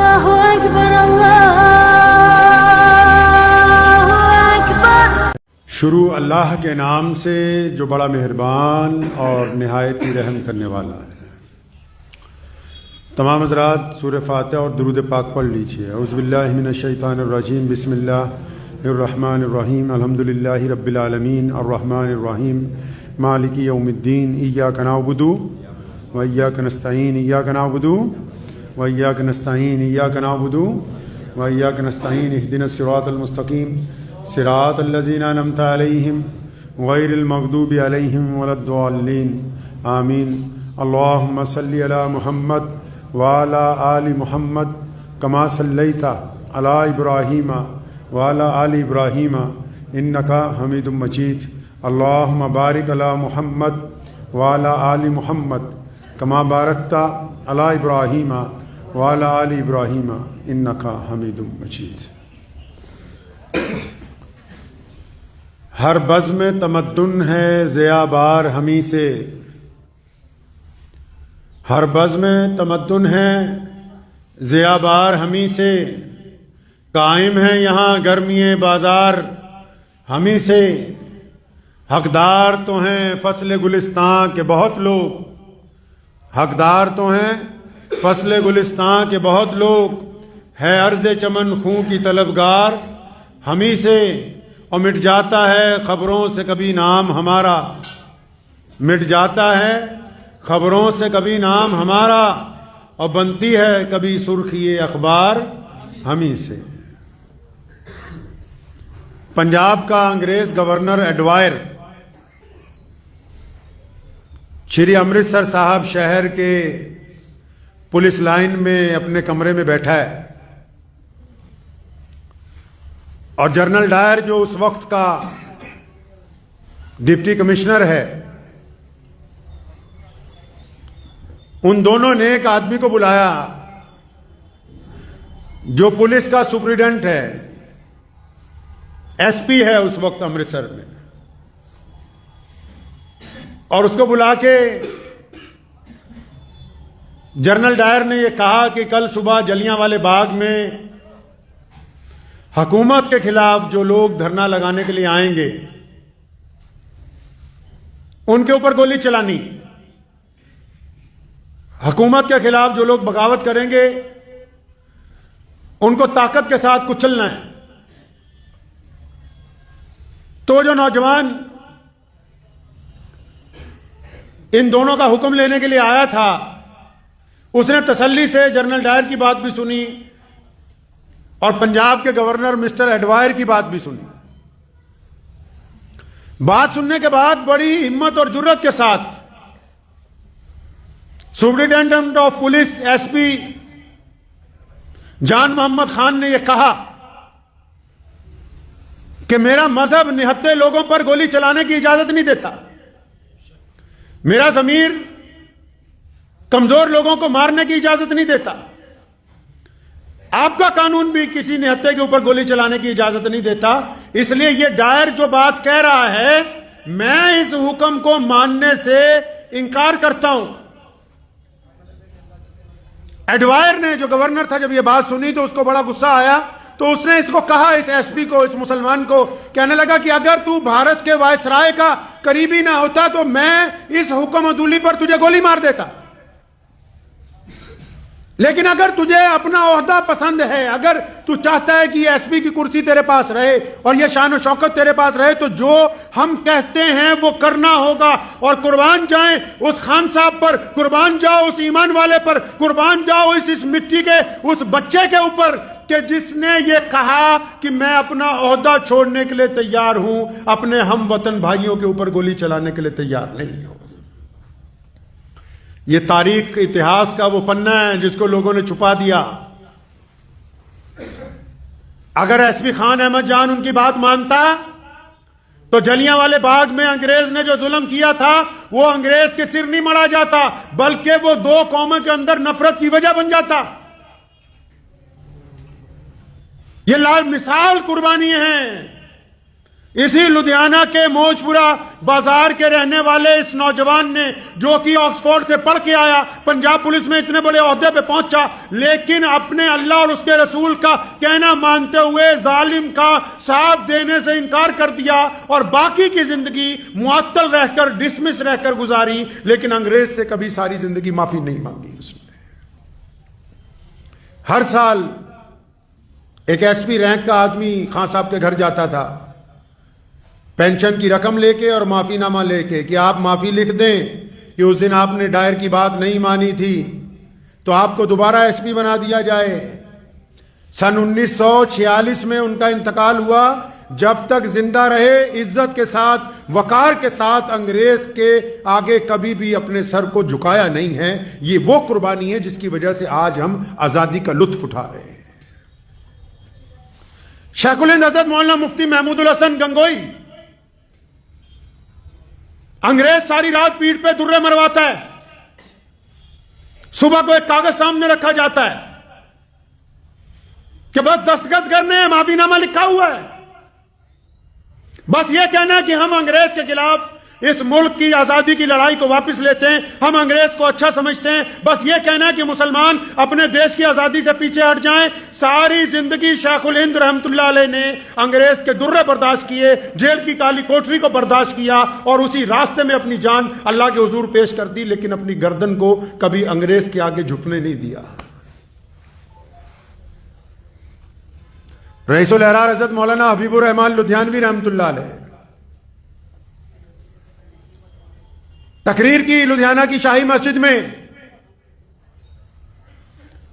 اللہ اکبر اللہ اکبر۔ شروع اللہ کے نام سے جو بڑا مہربان اور نہایت ہی رحم کرنے والا ہے۔ تمام حضرات سورہ فاتحہ اور درود پاک پڑھ لیجیے۔ اعوذ باللہ من الشیطان الرجیم، بسم اللہ الرحمن الرحیم، الحمدللہ رب العالمین، الرحمن الرحیم، مالک یوم الدین، ایاک نعبد و ایاک نستعین، ایاک نعبد و ایاک نستعین، ایاک نعبد و ایاک نستعین، اہدنا الصراط المستقیم صراط الذین انعمت علیہم غیر المغضوب علیہم ولا الضالین آمین۔ اللہم صلی علی محمد وعلی آل محمد کما صلیت علی ابراہیم وعلی آل ابراہیم انک حمید مجید۔ اللہم بارک علی محمد وعلی آل محمد کما بارکت علی ابراہیم وعلی آل ابراہیم انک حمید مجید۔ ہر بزم تمدن ہے ضیاء بار ہمیں سے، ہر بزم تمدن ہے ضیاء بار ہمیں سے، قائم ہے یہاں گرمی بازار ہمیں سے، حقدار تو ہیں فصل گلستان کے بہت لوگ، حقدار تو ہیں فصل گلستان کے بہت لوگ، ہے عرض چمن خوں کی طلبگار ہمیں سے، اور مٹ جاتا ہے خبروں سے کبھی نام ہمارا، مٹ جاتا ہے خبروں سے کبھی نام ہمارا، اور بنتی ہے کبھی سرخی اخبار ہمیں سے۔ پنجاب کا انگریز گورنر ایڈوائر شری امرتسر صاحب شہر کے پولیس لائن میں اپنے کمرے میں بیٹھا ہے، اور جنرل ڈائر جو اس وقت کا ڈپٹی کمشنر ہے، ان دونوں نے ایک آدمی کو بلایا جو پولیس کا سپرڈنٹ ہے، ایس پی ہے اس وقت امرتسر میں، اور اس کو بلا کے جنرل ڈائر نے یہ کہا کہ کل صبح جلیانوالے باغ میں حکومت کے خلاف جو لوگ دھرنا لگانے کے لیے آئیں گے ان کے اوپر گولی چلانی، حکومت کے خلاف جو لوگ بغاوت کریں گے ان کو طاقت کے ساتھ کچلنا ہے۔ تو جو نوجوان ان دونوں کا حکم لینے کے لیے آیا تھا اس نے تسلی سے جنرل ڈائر کی بات بھی سنی اور پنجاب کے گورنر مسٹر ایڈوائر کی بات بھی سنی۔ بات سننے کے بعد بڑی ہمت اور جرت کے ساتھ superintendent of police S P Jan Muhammad Khan نے یہ کہا کہ میرا مذہب نہتے لوگوں پر گولی چلانے کی اجازت نہیں دیتا، میرا ضمیر کمزور لوگوں کو مارنے کی اجازت نہیں دیتا، آپ کا قانون بھی کسی نہتے کے اوپر گولی چلانے کی اجازت نہیں دیتا، اس لیے یہ ڈائر جو بات کہہ رہا ہے میں اس حکم کو ماننے سے انکار کرتا ہوں۔ ایڈوائر نے جو گورنر تھا جب یہ بات سنی تو اس کو بڑا غصہ آیا، تو اس نے اس کو کہا، اس ایس پی کو، اس مسلمان کو کہنے لگا کہ اگر تو بھارت کے وائسرائے کا قریبی نہ ہوتا تو میں اس حکم عدولی پر تجھے گولی مار دیتا، لیکن اگر تجھے اپنا عہدہ پسند ہے، اگر تو چاہتا ہے کہ یہ ایس پی کی کرسی تیرے پاس رہے اور یہ شان و شوکت تیرے پاس رہے تو جو ہم کہتے ہیں وہ کرنا ہوگا، اور قربان جائیں اس خان صاحب پر، قربان جاؤ اس ایمان والے پر، قربان جاؤ اس مٹی کے اس بچے کے اوپر کہ جس نے یہ کہا کہ میں اپنا عہدہ چھوڑنے کے لیے تیار ہوں، اپنے ہم وطن بھائیوں کے اوپر گولی چلانے کے لیے تیار نہیں ہوں۔ یہ تاریخ اتہاس کا وہ پنہ ہے جس کو لوگوں نے چھپا دیا۔ اگر ایس پی خان احمد جان ان کی بات مانتا تو جلیانوالے باغ میں انگریز نے جو ظلم کیا تھا وہ انگریز کے سر نہیں مڑا جاتا، بلکہ وہ دو قوموں کے اندر نفرت کی وجہ بن جاتا۔ یہ لال مثال قربانی ہیں اسی لدھیانہ کے موجپورہ بازار کے رہنے والے اس نوجوان نے، جو کہ آکسفورڈ سے پڑھ کے آیا، پنجاب پولیس میں اتنے بڑے عہدے پہ پہنچا، لیکن اپنے اللہ اور اس کے رسول کا کہنا مانتے ہوئے ظالم کا ساتھ دینے سے انکار کر دیا اور باقی کی زندگی معطل رہ کر، ڈسمس رہ کر گزاری، لیکن انگریز سے کبھی ساری زندگی معافی نہیں مانگی اس نے۔ ہر سال ایک ایس پی رینک کا آدمی خان صاحب کے گھر جاتا تھا، پینشن کی رقم لے کے اور معافی نامہ لے کے کہ آپ معافی لکھ دیں کہ اس دن آپ نے ڈائر کی بات نہیں مانی تھی تو آپ کو دوبارہ ایس پی بنا دیا جائے۔ سن 1946 میں ان کا انتقال ہوا۔ جب تک زندہ رہے عزت کے ساتھ، وقار کے ساتھ انگریز کے آگے کبھی بھی اپنے سر کو جھکایا نہیں ہے۔ یہ وہ قربانی ہے جس کی وجہ سے آج ہم آزادی کا لطف اٹھا رہے ہیں۔ شیخ الہند حضرت مولانا مفتی محمود الحسن گنگوئی، انگریز ساری رات پیٹھ پہ درے مرواتا ہے، صبح کو ایک کاغذ سامنے رکھا جاتا ہے کہ بس دستخط کرنے ہیں، معافی نامہ لکھا ہوا ہے، بس یہ کہنا ہے کہ ہم انگریز کے خلاف اس ملک کی آزادی کی لڑائی کو واپس لیتے ہیں، ہم انگریز کو اچھا سمجھتے ہیں، بس یہ کہنا ہے کہ مسلمان اپنے دیش کی آزادی سے پیچھے ہٹ جائیں۔ ساری زندگی شیخ الہند رحمت اللہ علیہ نے انگریز کے درے برداشت کیے، جیل کی کالی کوٹری کو برداشت کیا اور اسی راستے میں اپنی جان اللہ کے حضور پیش کر دی، لیکن اپنی گردن کو کبھی انگریز کے آگے جھکنے نہیں دیا۔ رئیس الاحرار حضرت مولانا حبیب الرحمان لدھیانوی رحمت اللہ علیہ تقریر کی لدھیانہ کی شاہی مسجد میں،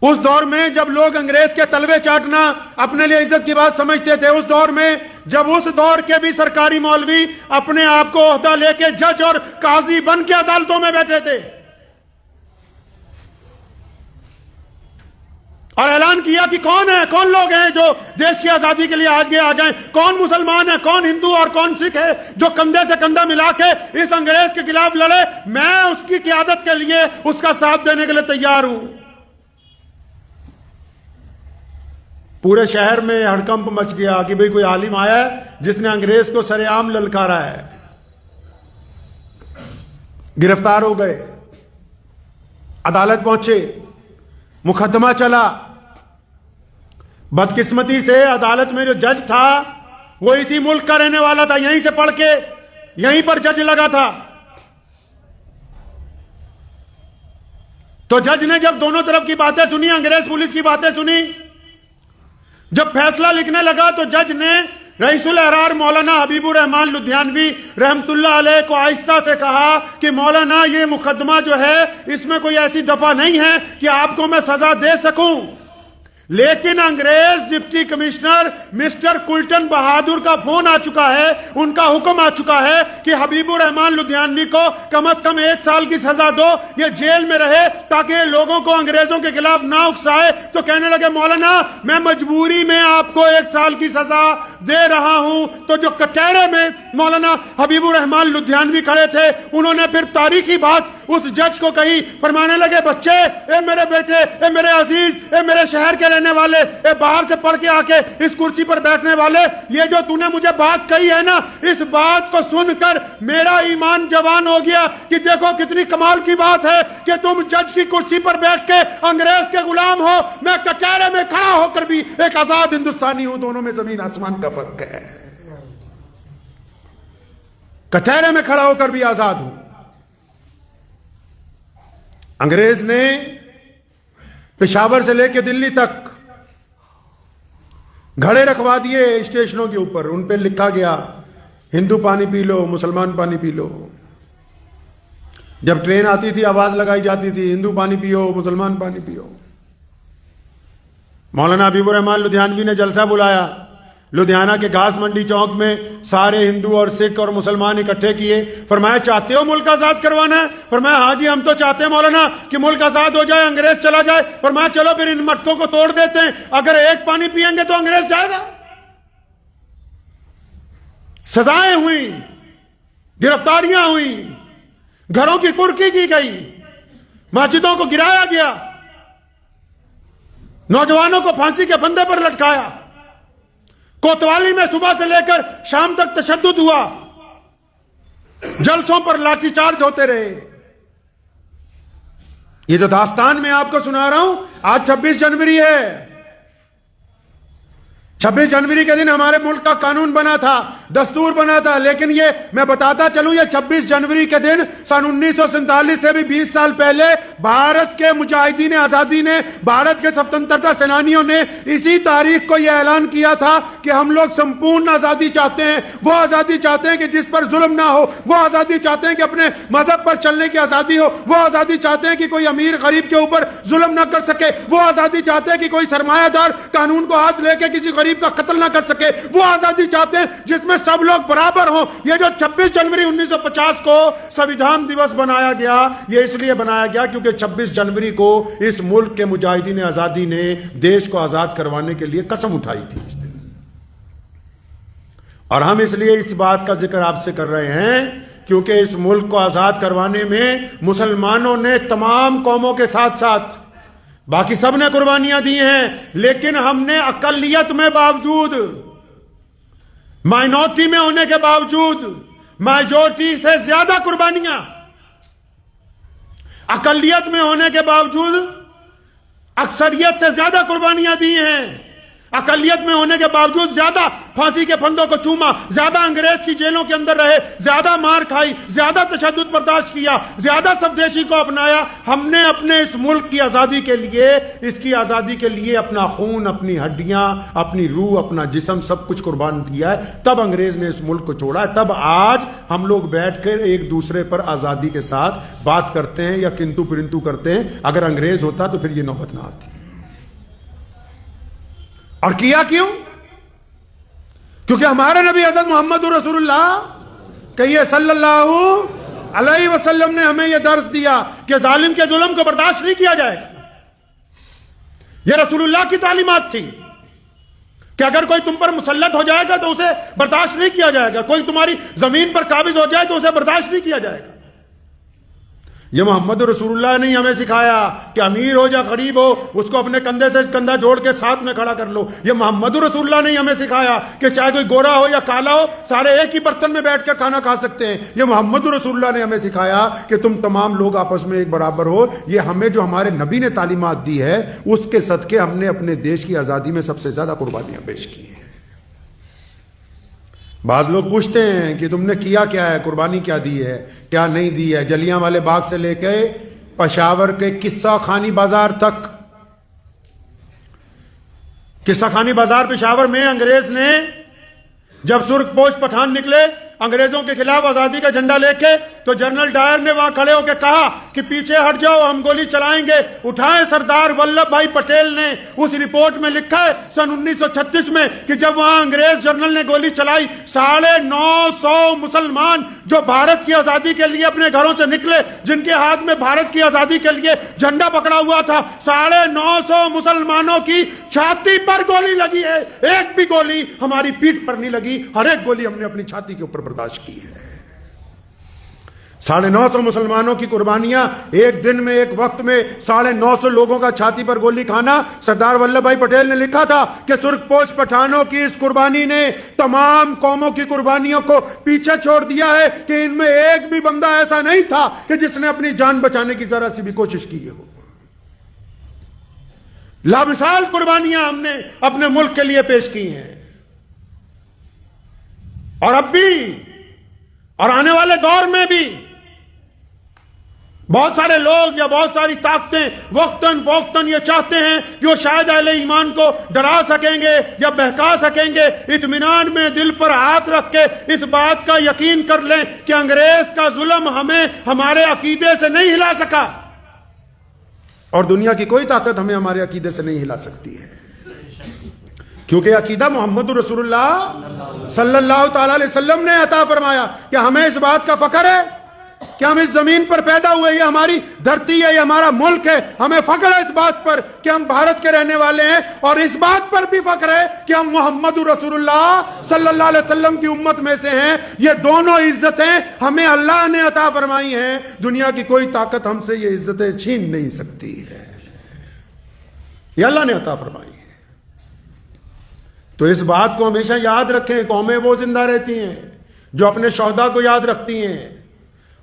اس دور میں جب لوگ انگریز کے تلوے چاٹنا اپنے لیے عزت کی بات سمجھتے تھے، اس دور میں جب اس دور کے بھی سرکاری مولوی اپنے آپ کو عہدہ لے کے جج اور قاضی بن کے عدالتوں میں بیٹھے تھے اور اعلان کیا کہ کون لوگ ہیں جو دیش کی آزادی کے لیے آگے آ جائیں، کون مسلمان ہے، کون ہندو اور کون سکھ ہے جو کندھے سے کندھا ملا کے اس انگریز کے خلاف لڑے، میں اس کی قیادت کے لیے اس کا ساتھ دینے کے لیے تیار ہوں۔ پورے شہر میں ہڑکمپ مچ گیا کہ بھئی کوئی عالم آیا ہے جس نے انگریز کو سر عام للکارا ہے۔ گرفتار ہو گئے، عدالت پہنچے، مقدمہ چلا۔ بدقسمتی سے عدالت میں جو جج تھا وہ اسی ملک کا رہنے والا تھا، یہیں سے پڑھ کے یہیں پر جج لگا تھا۔ تو جج نے جب دونوں طرف کی باتیں سنی، انگریز پولیس کی باتیں سنی، جب فیصلہ لکھنے لگا تو جج نے رئیس الاحرار مولانا حبیب الرحمان لدھیانوی رحمت اللہ علیہ کو آہستہ سے کہا کہ مولانا یہ مقدمہ جو ہے اس میں کوئی ایسی دفعہ نہیں ہے کہ آپ کو میں سزا دے سکوں، لیکن انگریز ڈپٹی کمشنر مسٹر کلٹن بہادر کا فون آ چکا ہے، ان کا حکم آ چکا ہے کہ حبیب الرحمان لدھیانوی کو کم از کم 1 سال کی سزا دو، یہ جیل میں رہے تاکہ لوگوں کو انگریزوں کے خلاف نہ اکسائے۔ تو کہنے لگے مولانا میں مجبوری میں آپ کو 1 سال کی سزا دے رہا ہوں۔ تو جو کٹہرے میں مولانا حبیب الرحمان لدھیانوی کھڑے تھے انہوں نے پھر تاریخی بات اس جج کو کہی، فرمانے لگے بچے، اے میرے بیٹے، اے میرے عزیز، اے میرے شہر کے رہنے والے، اے باہر سے پڑھ کے آ کے اس کرسی پر بیٹھنے والے، یہ جو تو نے مجھے بات کہی ہے نا، اس بات کو سن کر میرا ایمان جوان ہو گیا کہ دیکھو کتنی کمال کی بات ہے کہ تم جج کی کرسی پر بیٹھ کے انگریز کے غلام ہو، میں کٹہرے میں کھڑا ہو کر بھی ایک آزاد ہندوستانی ہوں، دونوں میں زمین آسمان کا فرق ہے۔ کٹہرے میں کھڑا ہو کر بھی آزاد ہوں۔ انگریز نے پشاور سے لے کے دلی تک گھڑے رکھوا دیے اسٹیشنوں کے اوپر، ان پہ لکھا گیا ہندو پانی پی لو، مسلمان پانی پی لو۔ جب ٹرین آتی تھی آواز لگائی جاتی تھی ہندو پانی پیو، مسلمان پانی پیو۔ مولانا حبیب الرحمان لدھیانوی نے جلسہ بلایا، لدھیانہ کے گھاس منڈی چوک میں سارے ہندو اور سکھ اور مسلمان اکٹھے کیے، فرمایا چاہتے ہو ملک آزاد کروانا ہے؟ فرمایا ہاں جی ہم تو چاہتے ہیں مولانا کہ ملک آزاد ہو جائے، انگریز چلا جائے۔ فرمایا چلو پھر ان مٹکوں کو توڑ دیتے ہیں، اگر ایک پانی پیئیں گے تو انگریز جائے گا۔ سزائیں ہوئی، گرفتاریاں ہوئی، گھروں کی قرقی کی گئی، مسجدوں کو گرایا گیا، نوجوانوں کو پھانسی کے پھندے پر لٹکایا۔ کوتوالی میں صبح سے لے کر شام تک تشدد ہوا، جلسوں پر لاٹھی چارج ہوتے رہے. یہ جو داستان میں آپ کو سنا رہا ہوں، آج 26 جنوری ہے. 26 جنوری کے دن ہمارے ملک کا قانون بنا تھا، دستور بنا تھا، لیکن یہ میں بتاتا چلوں، یہ 26 جنوری کے دن سن 1947 سے بھی 20 سال پہلے بھارت کے مجاہدین آزادی نے، بھارت کے سوتنترتا سینانیوں نے اسی تاریخ کو یہ اعلان کیا تھا کہ ہم لوگ سمپورن آزادی چاہتے ہیں. وہ آزادی چاہتے ہیں کہ جس پر ظلم نہ ہو، وہ آزادی چاہتے ہیں کہ اپنے مذہب پر چلنے کی آزادی ہو، وہ آزادی چاہتے ہیں کہ کوئی امیر غریب کے اوپر ظلم نہ کر سکے، وہ آزادی چاہتے ہیں کہ کوئی سرمایہ دار قانون کو ہاتھ لے کے کسی غریب کا قتل نہ کر سکے، وہ آزادی چاہتے ہیں جس میں سب لوگ برابر ہوں. یہ جو 26 جنوری 1950 کو سویدھان دیوس بنایا گیا، یہ اس لیے بنایا گیا کیونکہ 26 جنوری کو اس ملک کے مجاہدین آزادی نے دیش کو آزاد کروانے کے لیے قسم اٹھائی تھی اس دن. اور ہم اس لیے اس بات کا ذکر آپ سے کر رہے ہیں کیونکہ اس ملک کو آزاد کروانے میں مسلمانوں نے تمام قوموں کے ساتھ ساتھ باقی سب نے قربانیاں دی ہیں، لیکن ہم نے اقلیت میں باوجود، مائنورٹی میں ہونے کے باوجود، میجورٹی سے زیادہ قربانیاں، اقلیت میں ہونے کے باوجود اکثریت سے زیادہ قربانیاں دی ہیں. اقلیت میں ہونے کے باوجود زیادہ پھانسی کے پھندوں کو چوما، زیادہ انگریز کی جیلوں کے اندر رہے، زیادہ مار کھائی، زیادہ تشدد برداشت کیا، زیادہ سودیشی کو اپنایا. ہم نے اپنے اس ملک کی آزادی کے لیے، اس کی آزادی کے لیے اپنا خون، اپنی ہڈیاں، اپنی روح، اپنا جسم سب کچھ قربان کیا ہے. تب انگریز نے اس ملک کو چھوڑا ہے. تب آج ہم لوگ بیٹھ کر ایک دوسرے پر آزادی کے ساتھ بات کرتے ہیں یا کنتو پرنتو کرتے ہیں. اگر انگریز ہوتا تو پھر یہ نوبت نہ آتی. اور کیا کیوں؟ کیونکہ ہمارے نبی حضرت محمد رسول اللہ کہیے صلی اللہ علیہ وسلم نے ہمیں یہ درس دیا کہ ظالم کے ظلم کو برداشت نہیں کیا جائے گا. یہ رسول اللہ کی تعلیمات تھی کہ اگر کوئی تم پر مسلط ہو جائے گا تو اسے برداشت نہیں کیا جائے گا. کوئی تمہاری زمین پر قابض ہو جائے تو اسے برداشت نہیں کیا جائے گا. یہ محمد رسول اللہ نے ہمیں سکھایا کہ امیر ہو یا غریب ہو، اس کو اپنے کندھے سے کندھا جوڑ کے ساتھ میں کھڑا کر لو. یہ محمد رسول اللہ نے ہمیں سکھایا کہ چاہے کوئی گورا ہو یا کالا ہو، سارے ایک ہی برتن میں بیٹھ کر کھانا کھا سکتے ہیں. یہ محمد رسول اللہ نے ہمیں سکھایا کہ تم تمام لوگ آپس میں ایک برابر ہو. یہ ہمیں جو ہمارے نبی نے تعلیمات دی ہے، اس کے صدقے ہم نے اپنے دیش کی آزادی میں سب سے زیادہ قربانیاں پیش کی ہیں. بعض لوگ پوچھتے ہیں کہ تم نے کیا کیا ہے، قربانی کیا دی ہے، کیا نہیں دی ہے. جلیاں والے باغ سے لے کے پشاور کے قصہ خانی بازار تک. قصہ خانی بازار پشاور میں انگریز نے جب سرخ پوش پٹھان نکلے انگریزوں کے خلاف آزادی کا جھنڈا لے کے، تو جنرل ڈائر نے وہاں کھڑے ہو کے کہا کہ پیچھے ہٹ جاؤ، ہم گولی چلائیں گے. اٹھائے سردار ولبھ بھائی پٹیل نے اس رپورٹ میں لکھا ہے سن 1936 میں کہ جب وہاں انگریز جنرل نے گولی چلائی، 950 مسلمان جو بھارت کی آزادی کے لیے اپنے گھروں سے نکلے، جن کے ہاتھ میں بھارت کی آزادی کے لیے جھنڈا پکڑا ہوا تھا، 950 مسلمانوں کی چھاتی پر گولی لگی ہے. ایک بھی گولی ہماری پیٹھ پر نہیں لگی، ہر ایک گولی ہم نے اپنی چھاتی کے اوپر برداشت کی ہے. 950 مسلمانوں کی قربانیاں ایک دن میں، ایک وقت میں 950 لوگوں کا چھاتی پر گولی کھانا. سردار ولبھ بھائی پٹیل نے لکھا تھا کہ سرخ پوش پٹھانوں کی اس قربانی نے تمام قوموں کی قربانیوں کو پیچھے چھوڑ دیا ہے کہ ان میں ایک بھی بندہ ایسا نہیں تھا کہ جس نے اپنی جان بچانے کی ذرا سی بھی کوشش کی ہو. لامثال قربانیاں ہم نے اپنے ملک کے لیے پیش کی ہیں. اور اب بھی اور آنے والے دور میں بھی بہت سارے لوگ یا بہت ساری طاقتیں وقتاً فوقتاً یہ چاہتے ہیں کہ وہ شاید اہل ایمان کو ڈرا سکیں گے یا بہکا سکیں گے. اطمینان میں دل پر ہاتھ رکھ کے اس بات کا یقین کر لیں کہ انگریز کا ظلم ہمیں ہمارے عقیدے سے نہیں ہلا سکا، اور دنیا کی کوئی طاقت ہمیں ہمارے عقیدے سے نہیں ہلا سکتی ہے. کیونکہ عقیدہ محمد رسول اللہ صلی اللہ تعالی علیہ وسلم نے عطا فرمایا کہ ہمیں اس بات کا فخر ہے کہ ہم اس زمین پر پیدا ہوئے، یہ ہماری دھرتی ہے، یہ ہمارا ملک ہے. ہمیں فخر ہے اس بات پر کہ ہم بھارت کے رہنے والے ہیں، اور اس بات پر بھی فخر ہے کہ ہم محمد رسول اللہ صلی اللہ علیہ وسلم کی امت میں سے ہیں. یہ دونوں عزتیں ہمیں اللہ نے عطا فرمائی ہیں. دنیا کی کوئی طاقت ہم سے یہ عزتیں چھین نہیں سکتی ہے، یہ اللہ نے عطا فرمائی. تو اس بات کو ہمیشہ یاد رکھیں، قومیں وہ زندہ رہتی ہیں جو اپنے شہداء کو یاد رکھتی ہیں،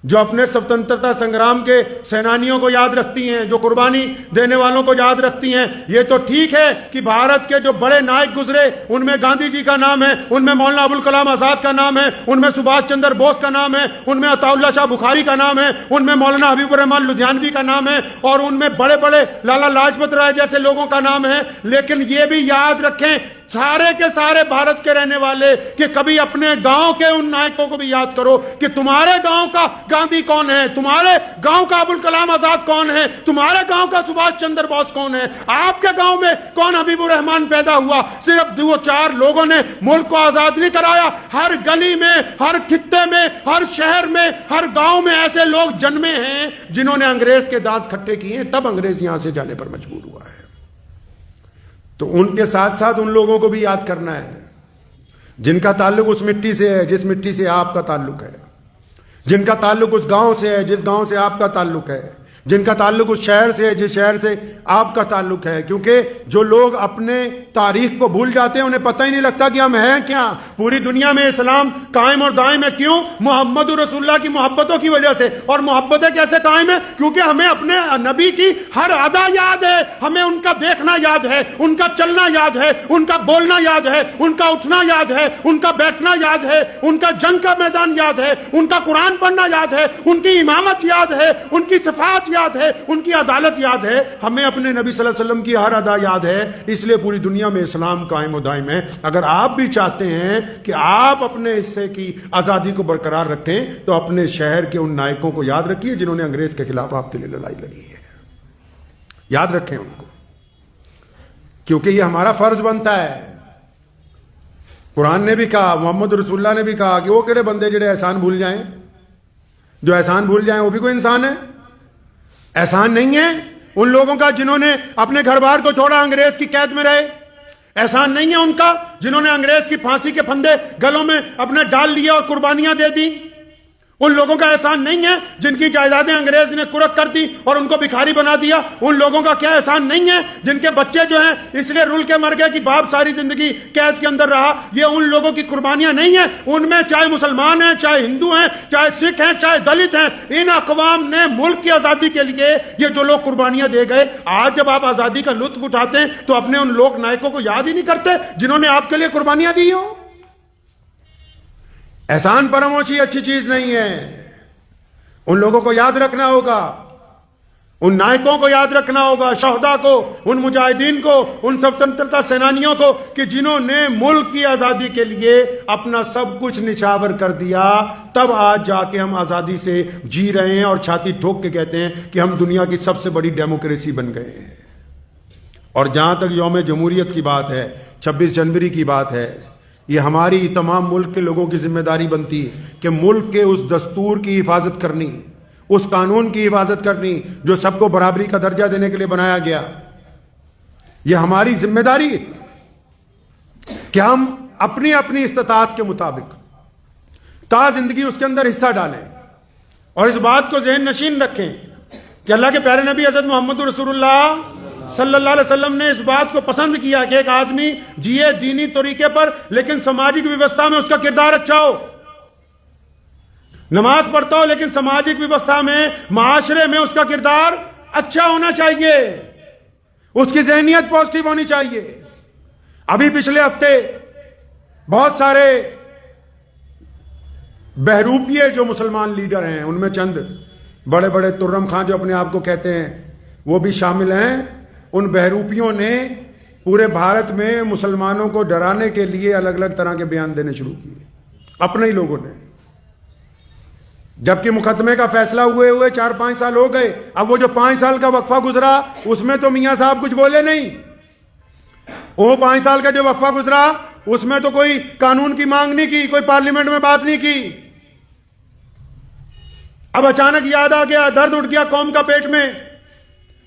جو اپنے سوتنترتا سنگرام کے سینانیوں کو یاد رکھتی ہیں، جو قربانی دینے والوں کو یاد رکھتی ہیں۔ یہ تو ٹھیک ہے کہ بھارت کے جو بڑے نائک گزرے ان میں گاندھی جی کا نام ہے، ان میں مولانا ابوالکلام آزاد کا نام ہے، ان میں سبھاش چندر بوس کا نام ہے، ان میں عطا اللہ شاہ بخاری کا نام ہے، ان میں مولانا حبیب الرحمان لدھیانوی کا نام ہے، اور ان میں بڑے بڑے لالا لاجپت رائے جیسے لوگوں کا نام ہے۔ لیکن یہ بھی یاد رکھیں سارے کے سارے بھارت کے رہنے والے کہ کبھی اپنے گاؤں کے ان نائکوں کو بھی یاد کرو کہ تمہارے گاؤں کا گاندھی کون ہے، تمہارے گاؤں کا ابوالکلام آزاد کون ہے، تمہارے گاؤں کا سبھاش چندر بوس کون ہے، آپ کے گاؤں میں کون حبیب الرحمان پیدا ہوا۔ صرف 2-4 لوگوں نے ملک کو آزاد نہیں کرایا، ہر گلی میں، ہر خطے میں، ہر شہر میں، ہر گاؤں میں ایسے لوگ جنمے ہیں جنہوں نے انگریز کے دانت کھٹے کیے، تب انگریز یہاں سے جانے پر مجبور ہوا ہے۔ تو ان کے ساتھ ساتھ ان لوگوں کو بھی یاد کرنا ہے جن کا تعلق اس مٹی سے ہے جس مٹی سے آپ کا تعلق ہے، جن کا تعلق اس گاؤں سے ہے جس گاؤں سے آپ کا تعلق ہے، جن کا تعلق اس شہر سے ہے جس شہر سے آپ کا تعلق ہے۔ کیونکہ جو لوگ اپنے تاریخ کو بھول جاتے ہیں انہیں پتہ ہی نہیں لگتا کہ ہم ہیں کیا۔ پوری دنیا میں اسلام قائم اور دائم ہے، کیوں؟ محمد رسول اللہ کی محبتوں کی وجہ سے۔ اور محبتیں کیسے قائم ہیں؟ کیونکہ ہمیں اپنے نبی کی ہر ادا یاد ہے، ہمیں ان کا دیکھنا یاد ہے، ان کا چلنا یاد ہے، ان کا بولنا یاد ہے، ان کا اٹھنا یاد ہے، ان کا بیٹھنا یاد ہے، ان کا جنگ کا میدان یاد ہے، ان کا قرآن پڑھنا یاد ہے، ان کی امامت یاد ہے، ان کی صفات یاد ہے، ان کی عدالت یاد ہے۔ ہمیں اپنے نبی صلی اللہ علیہ وسلم کی ہر ادا یاد ہے، اس لیے پوری دنیا میں اسلام قائم و دائم ہے۔ اگر آپ بھی چاہتے ہیں کہ آپ اپنے حصے کی آزادی کو برقرار رکھیں تو اپنے شہر کے ان نائکوں کو یاد رکھیے جنہوں نے انگریز کے خلاف آپ کے لیے لڑائی لڑی ہے، یاد رکھیں ان کو، کیونکہ یہ ہمارا فرض بنتا ہے۔ قرآن نے بھی کہا، محمد رسول اللہ نے بھی کہا کہ وہ کہڑے بندے جڑے احسان بھول جائیں، جو احسان بھول جائیں وہ بھی کوئی انسان ہے؟ احسان نہیں ہے ان لوگوں کا جنہوں نے اپنے گھر بار کو چھوڑا، انگریز کی قید میں رہے۔ احسان نہیں ہے ان کا جنہوں نے انگریز کی پھانسی کے پھندے گلوں میں اپنے ڈال لیے اور قربانیاں دے دی۔ ان لوگوں کا احسان نہیں ہے جن کی جائیدادیں انگریز نے کرک کر دی اور ان کو بھکاری بنا دیا۔ ان لوگوں کا کیا احسان نہیں ہے جن کے بچے جو ہیں اس لیے رول کے مر گئے کہ باپ ساری زندگی قید کے اندر رہا۔ یہ ان لوگوں کی قربانیاں نہیں ہیں؟ ان میں چاہے مسلمان ہیں، چاہے ہندو ہیں، چاہے سکھ ہیں، چاہے دلت ہیں، ان اقوام نے ملک کی آزادی کے لیے یہ جو لوگ قربانیاں دے گئے، آج جب آپ آزادی کا لطف اٹھاتے ہیں تو اپنے ان لوگ نائکوں کو یاد ہی نہیں کرتے جنہوں نے آپ کے لیے قربانیاں دی ہوں۔ احسان فراموشی اچھی چیز نہیں ہے، ان لوگوں کو یاد رکھنا ہوگا، ان نائکوں کو یاد رکھنا ہوگا، شہداء کو، ان مجاہدین کو، ان سوتنترتا سینانیوں کو کہ جنہوں نے ملک کی آزادی کے لیے اپنا سب کچھ نچھاور کر دیا، تب آج جا کے ہم آزادی سے جی رہے ہیں اور چھاتی ٹھوک کے کہتے ہیں کہ ہم دنیا کی سب سے بڑی ڈیموکریسی بن گئے ہیں۔ اور جہاں تک یوم جمہوریت کی بات ہے، 26 جنوری کی بات ہے، یہ ہماری تمام ملک کے لوگوں کی ذمہ داری بنتی کہ ملک کے اس دستور کی حفاظت کرنی، اس قانون کی حفاظت کرنی جو سب کو برابری کا درجہ دینے کے لیے بنایا گیا۔ یہ ہماری ذمہ داری ہے کہ ہم اپنی اپنی استطاعت کے مطابق تا زندگی اس کے اندر حصہ ڈالیں، اور اس بات کو ذہن نشین رکھیں کہ اللہ کے پیارے نبی حضرت محمد رسول اللہ صلی اللہ علیہ وسلم نے اس بات کو پسند کیا کہ ایک آدمی جیے دینی طریقے پر لیکن سماجک ویوستھا میں اس کا کردار اچھا ہو، نماز پڑھتا ہو لیکن سماجک ویوستھا میں، معاشرے میں اس کا کردار اچھا ہونا چاہیے، اس کی ذہنیت پازیٹیو ہونی چاہیے۔ ابھی پچھلے ہفتے بہت سارے بہروپیے جو مسلمان لیڈر ہیں، ان میں چند بڑے بڑے ترم خان جو اپنے آپ کو کہتے ہیں وہ بھی شامل ہیں۔ ان بہروپیوں نے پورے بھارت میں مسلمانوں کو ڈرانے کے لیے الگ الگ طرح کے بیان دینے شروع کیے، اپنے ہی لوگوں نے، جبکہ مقدمے کا فیصلہ ہوئے 4-5 سال ہو گئے۔ اب وہ جو 5 سال کا وقفہ گزرا اس میں تو میاں صاحب کچھ بولے نہیں، وہ 5 سال کا جو وقفہ گزرا اس میں تو کوئی قانون کی مانگ نہیں کی، کوئی پارلیمنٹ میں بات نہیں کی۔ اب اچانک یاد آ گیا، درد اٹھ گیا قوم کا پیٹ میں۔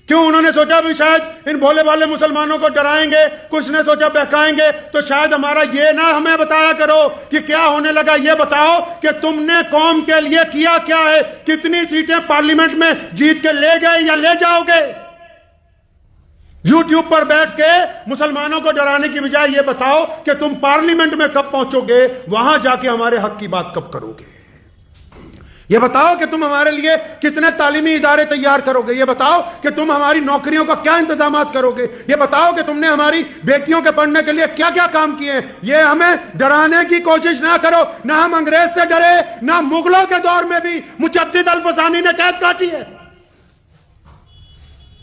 کیوں؟ انہوں نے سوچا بھی شاید ان بھولے بھالے مسلمانوں کو ڈرائیں گے، کچھ نے سوچا بہکائیں گے، تو شاید ہمارا یہ نہ ہمیں بتایا کرو کہ کیا ہونے لگا، یہ بتاؤ کہ تم نے قوم کے لیے کیا کیا ہے، کتنی سیٹیں پارلیمنٹ میں جیت کے لے گئے یا لے جاؤ گے۔ یوٹیوب پر بیٹھ کے مسلمانوں کو ڈرانے کی بجائے یہ بتاؤ کہ تم پارلیمنٹ میں کب پہنچو گے، وہاں جا کے ہمارے حق کی بات کب کرو گے؟ یہ بتاؤ کہ تم ہمارے لیے کتنے تعلیمی ادارے تیار کرو گے؟ یہ بتاؤ کہ تم ہماری نوکریوں کا کیا انتظامات کرو گے؟ یہ بتاؤ کہ تم نے ہماری بیٹیوں کے پڑھنے کے لیے کیا کیا کام کیے ہیں؟ یہ ہمیں ڈرانے کی کوشش نہ کرو، نہ ہم انگریز سے ڈرے، نہ مغلوں کے دور میں بھی مجدد الفسانی نے قید کاٹی ہے۔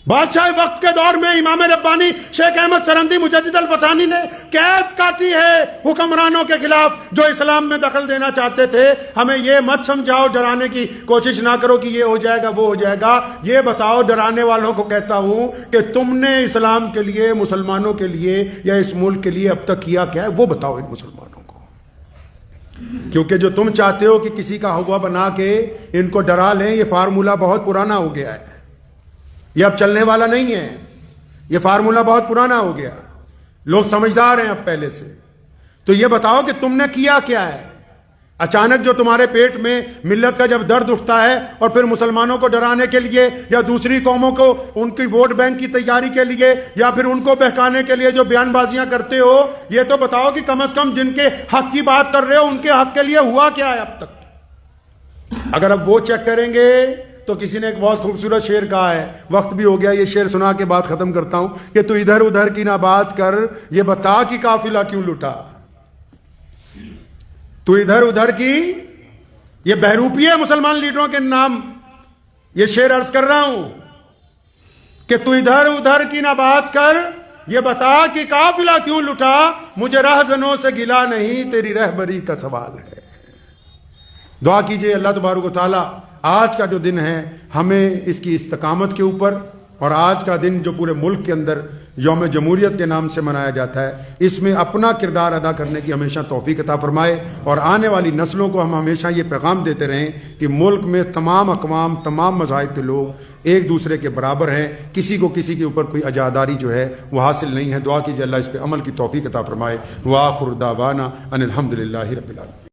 بادشاہ وقت کے دور میں امام ربانی شیخ احمد سرندی مجدد الفسانی نے قید کاٹی ہے حکمرانوں کے خلاف جو اسلام میں دخل دینا چاہتے تھے۔ ہمیں یہ مت سمجھاؤ، ڈرانے کی کوشش نہ کرو کہ یہ ہو جائے گا وہ ہو جائے گا۔ یہ بتاؤ، ڈرانے والوں کو کہتا ہوں کہ تم نے اسلام کے لیے، مسلمانوں کے لیے یا اس ملک کے لیے اب تک کیا کیا ہے، وہ بتاؤ ان مسلمانوں کو۔ کیونکہ جو تم چاہتے ہو کہ کسی کا ہوا بنا کے ان کو ڈرا لیں، یہ فارمولہ بہت پرانا ہو گیا ہے، یہ اب چلنے والا نہیں ہے، یہ فارمولہ بہت پرانا ہو گیا، لوگ سمجھدار ہیں اب پہلے سے۔ تو یہ بتاؤ کہ تم نے کیا کیا ہے؟ اچانک جو تمہارے پیٹ میں ملت کا جب درد اٹھتا ہے اور پھر مسلمانوں کو ڈرانے کے لیے یا دوسری قوموں کو ان کی ووٹ بینک کی تیاری کے لیے یا پھر ان کو بہکانے کے لیے جو بیان بازیاں کرتے ہو، یہ تو بتاؤ کہ کم از کم جن کے حق کی بات کر رہے ہو ان کے حق کے لیے ہوا کیا ہے اب تک؟ اگر اب وہ چیک کریں گے تو کسی نے ایک بہت خوبصورت شعر کہا ہے، وقت بھی ہو گیا، یہ شعر سنا کے بات ختم کرتا ہوں، کہ تو ادھر ادھر کی نہ بات کر، یہ بتا کہ قافلہ کیوں لٹا۔ تو ادھر ادھر کی، یہ بہروپی ہے مسلمان لیڈروں کے نام، یہ شعر عرض کر رہا ہوں کہ تو ادھر ادھر کی نہ بات کر، یہ بتا کہ قافلہ کیوں لٹا، مجھے رہزنوں سے گلا نہیں، تیری رہبری کا سوال ہے۔ دعا کیجئے اللہ تبارک و تعالی آج کا جو دن ہے ہمیں اس کی استقامت کے اوپر، اور آج کا دن جو پورے ملک کے اندر یوم جمہوریت کے نام سے منایا جاتا ہے، اس میں اپنا کردار ادا کرنے کی ہمیشہ توفیق عطا فرمائے، اور آنے والی نسلوں کو ہم ہمیشہ یہ پیغام دیتے رہیں کہ ملک میں تمام اقوام، تمام مذاہب کے لوگ ایک دوسرے کے برابر ہیں، کسی کو کسی کے اوپر کوئی عزاداری جو ہے وہ حاصل نہیں ہے۔ دعا کیجیے اللہ اس پہ عمل کی توفیق عطا فرمائے۔ وآخر دعوانا ان الحمدللہ رب العالمین۔